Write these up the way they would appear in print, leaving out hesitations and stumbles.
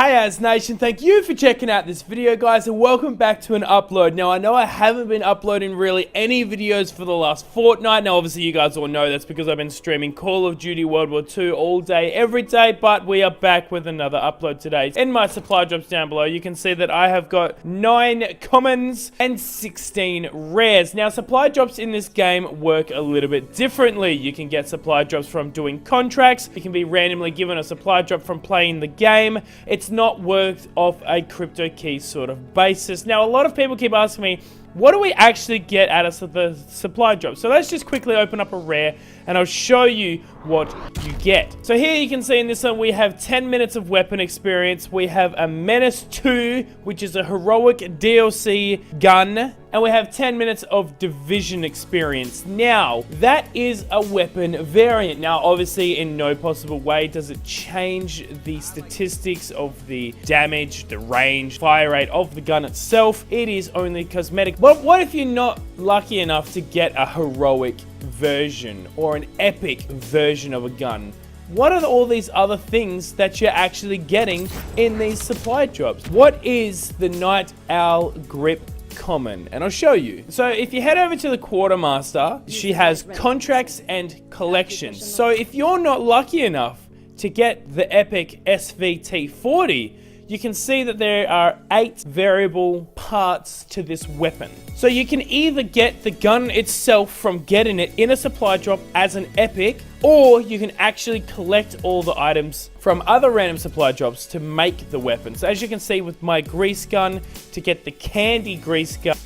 Hey Az Nation, thank you for checking out this video guys and welcome back to an upload. Now I know I haven't been uploading really any videos for the last fortnight. Now obviously you guys all know that's because I've been streaming Call of Duty World War II all day, every day, but we are back with another upload today. In my supply drops down below, you can see that I have got 9 commons and 16 rares. Now supply drops in this game work a little bit differently. You can get supply drops from doing contracts. You can be randomly given a supply drop from playing the game. It's not worked off a crypto key sort of basis. Now, a lot of people keep asking me, what do we actually get out of the supply drop? So let's just quickly open up a rare and I'll show you what you get. So here you can see in this one we have 10 minutes of weapon experience. We have a Menace 2, which is a heroic DLC gun. And we have 10 minutes of division experience. Now, that is a weapon variant. Now, obviously, in no possible way does it change the statistics of the damage, the range, fire rate of the gun itself. It is only cosmetic. But what if you're not lucky enough to get a heroic version or an epic version of a gun? What are all these other things that you're actually getting in these supply drops? What is the Night Owl Grip common? And I'll show you. So if you head over to the Quartermaster, she has contracts and collections. So if you're not lucky enough to get the epic SVT40, you can see that there are 8 variable parts to this weapon. So you can either get the gun itself from getting it in a supply drop as an epic, or you can actually collect all the items from other random supply drops to make the weapon. So as you can see with my grease gun, to get the candy grease gun,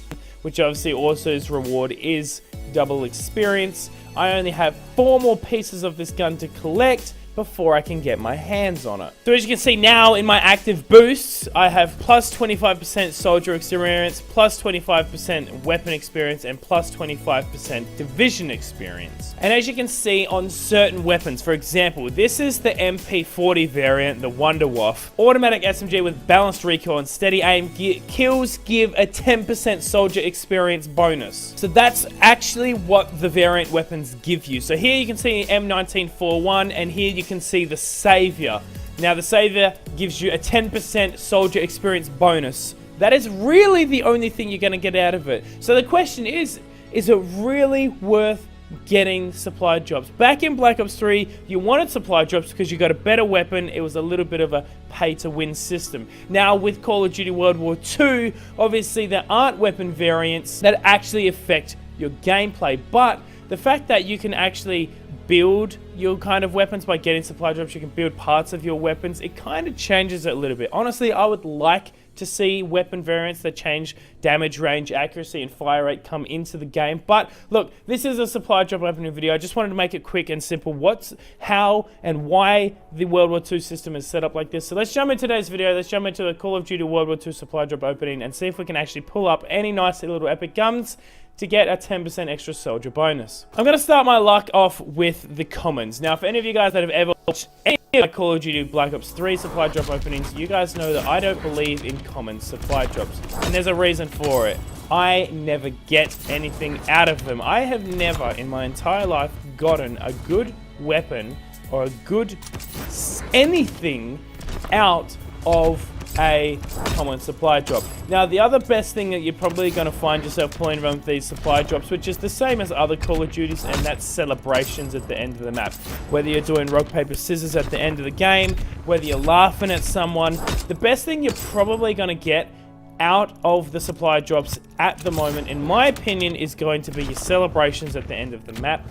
which obviously also's reward is double experience, I only have 4 more pieces of this gun to collect before I can get my hands on it. So as you can see now in my active boosts, I have plus 25% soldier experience, plus 25% weapon experience, and plus 25% division experience. And as you can see on certain weapons, for example, this is the MP40 variant, the WUNDERWAFFE. Automatic SMG with balanced recoil and steady aim kills give a 10% soldier experience bonus. So that's actually what the variant weapons give you. So here you can see M1941, and here you can see the Savior. Now the Savior gives you a 10% soldier experience bonus. That is really the only thing you're going to get out of it. So the question is it really worth getting supply drops? Back in Black Ops 3, you wanted supply drops because you got a better weapon. It was a little bit of a pay-to-win system. Now with Call of Duty World War II, obviously there aren't weapon variants that actually affect your gameplay, but the fact that you can actually build your kind of weapons by getting supply drops, you can build parts of your weapons, it kind of changes it a little bit. Honestly, I would like to see weapon variants that change damage, range, accuracy, and fire rate come into the game. But look, this is a supply drop opening video. I just wanted to make it quick and simple. How and why the World War II system is set up like this. So let's jump into today's video. Let's jump into the Call of Duty World War II supply drop opening and see if we can actually pull up any nice little epic guns to get a 10% extra soldier bonus. I'm going to start my luck off with the commons. Now, for any of you guys that have ever watched any of my Call of Duty Black Ops 3 supply drop openings, you guys know that I don't believe in common supply drops. And there's a reason for it. I never get anything out of them. I have never in my entire life gotten a good weapon or a good anything out of a common supply drop. Now the other best thing that you're probably going to find yourself pulling around with these supply drops, which is the same as other Call of Duties, and that's celebrations at the end of the map. Whether you're doing rock, paper, scissors at the end of the game, whether you're laughing at someone, the best thing you're probably going to get out of the supply drops at the moment, in my opinion, is going to be your celebrations at the end of the map.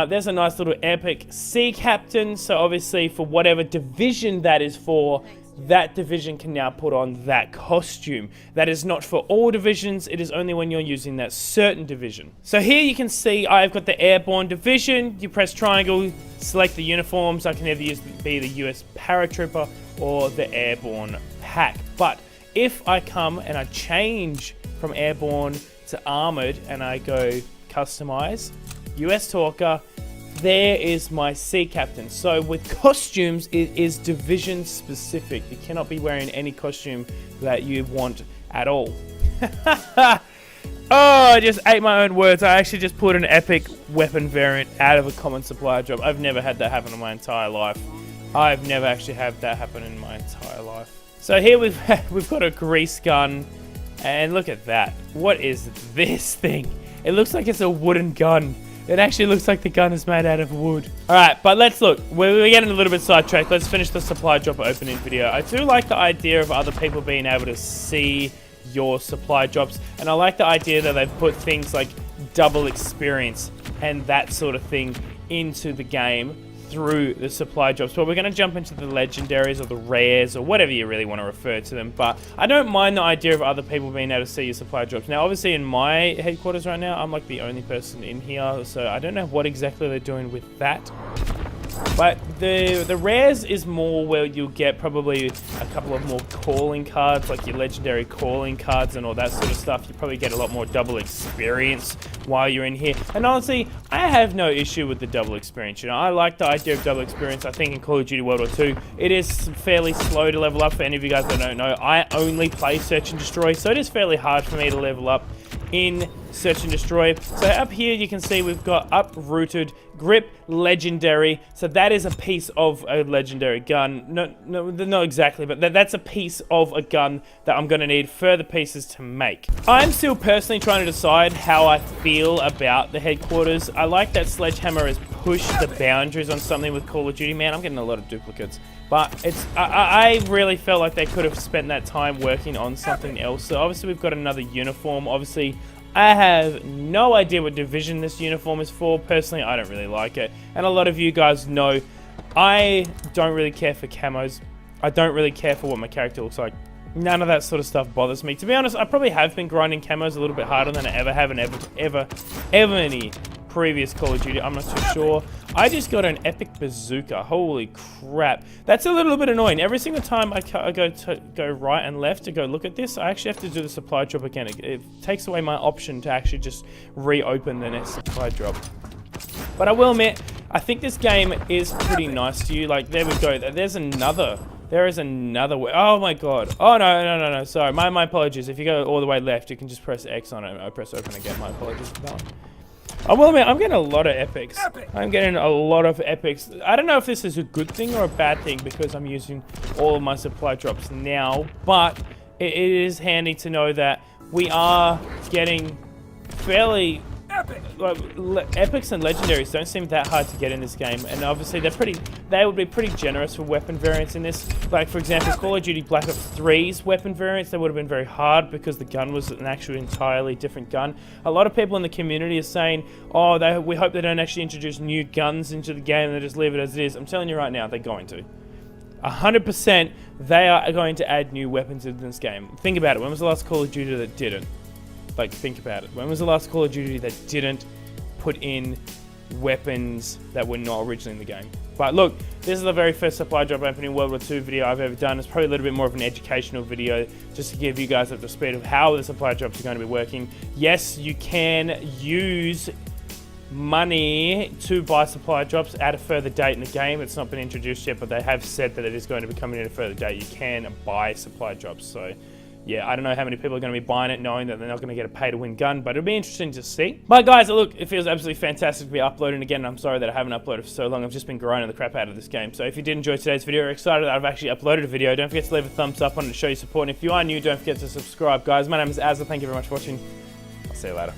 There's a nice little epic sea captain, so obviously for whatever division that is for, that division can now put on that costume. That is not for all divisions, it is only when you're using that certain division. So here you can see I've got the airborne division. You press triangle, select the uniforms. I can either be the US Paratrooper or the airborne pack. But if I come and I change from airborne to armored and I go customize, US Talker, there is my sea captain. So with costumes, it is division specific. You cannot be wearing any costume that you want at all. Oh, I just ate my own words. I actually just put an epic weapon variant out of a common supply drop. I've never had that happen in my entire life. I've never actually had that happen in my entire life. So here we've got a grease gun, and look at that. What is this thing? It looks like it's a wooden gun. It actually looks like the gun is made out of wood. Alright, but let's look. We're getting a little bit sidetracked. Let's finish the supply drop opening video. I do like the idea of other people being able to see your supply drops, and I like the idea that they've put things like double experience and that sort of thing into the game through the supply drops. But we're going to jump into the legendaries or the rares or whatever you really want to refer to them. But I don't mind the idea of other people being able to see your supply drops. Now, obviously, in my headquarters right now, I'm like the only person in here, so I don't know what exactly they're doing with that. But the rares is more where you'll get probably a couple of more calling cards, like your legendary calling cards and all that sort of stuff. You probably get a lot more double experience while you're in here. And honestly, I have no issue with the double experience. You know, I like the idea of double experience. I think in Call of Duty World War II, it is fairly slow to level up. For any of you guys that don't know, I only play Search and Destroy, so it is fairly hard for me to level up in Search and Destroy. So up here you can see we've got Uprooted, Grip, Legendary. So that is a piece of a legendary gun. Not exactly, but that's a piece of a gun that I'm going to need further pieces to make. I'm still personally trying to decide how I feel about the headquarters. I like that Sledgehammer has pushed the boundaries on something with Call of Duty. Man, I'm getting a lot of duplicates. But I really felt like they could have spent that time working on something else. So obviously we've got another uniform. Obviously, I have no idea what division this uniform is for. Personally, I don't really like it. And a lot of you guys know, I don't really care for camos. I don't really care for what my character looks like. None of that sort of stuff bothers me. To be honest, I probably have been grinding camos a little bit harder than I ever have in ever any previous Call of Duty. I'm not too sure. I just got an epic bazooka. Holy crap. That's a little bit annoying. Every single time I go right and left to go look at this, I actually have to do the supply drop again. It takes away my option to actually just reopen the next supply drop. But I will admit, I think this game is pretty nice to you. Like, there we go. There is another way. Oh my god. Oh no. Sorry. My apologies. If you go all the way left, you can just press X on it. I press open again. My apologies for that one. Oh, well, man, I'm getting a lot of epics. I'm getting a lot of epics. I don't know if this is a good thing or a bad thing because I'm using all of my supply drops now, but it is handy to know that we are getting fairly... epics and legendaries don't seem that hard to get in this game, and obviously they would be pretty generous for weapon variants in this. Like, for example, Call of Duty Black Ops 3's weapon variants, they would have been very hard because the gun was an actual entirely different gun. A lot of people in the community are saying, oh, we hope they don't actually introduce new guns into the game and they just leave it as it is. I'm telling you right now, they're going to. 100% they are going to add new weapons into this game. Think about it. When was the last Call of Duty that didn't? Like, think about it. When was the last Call of Duty that didn't put in weapons that were not originally in the game? But look, this is the very first supply drop opening World War II video I've ever done. It's probably a little bit more of an educational video just to give you guys up to speed of how the supply drops are going to be working. Yes, you can use money to buy supply drops at a further date in the game. It's not been introduced yet, but they have said that it is going to be coming in a further date. You can buy supply drops, so... yeah, I don't know how many people are going to be buying it knowing that they're not going to get a pay-to-win gun, but it'll be interesting to see. But guys, look, it feels absolutely fantastic to be uploading again. I'm sorry that I haven't uploaded for so long. I've just been grinding the crap out of this game. So if you did enjoy today's video or excited that I've actually uploaded a video, don't forget to leave a thumbs up on it to show your support. And if you are new, don't forget to subscribe. Guys, my name is AzzA's. Thank you very much for watching. I'll see you later.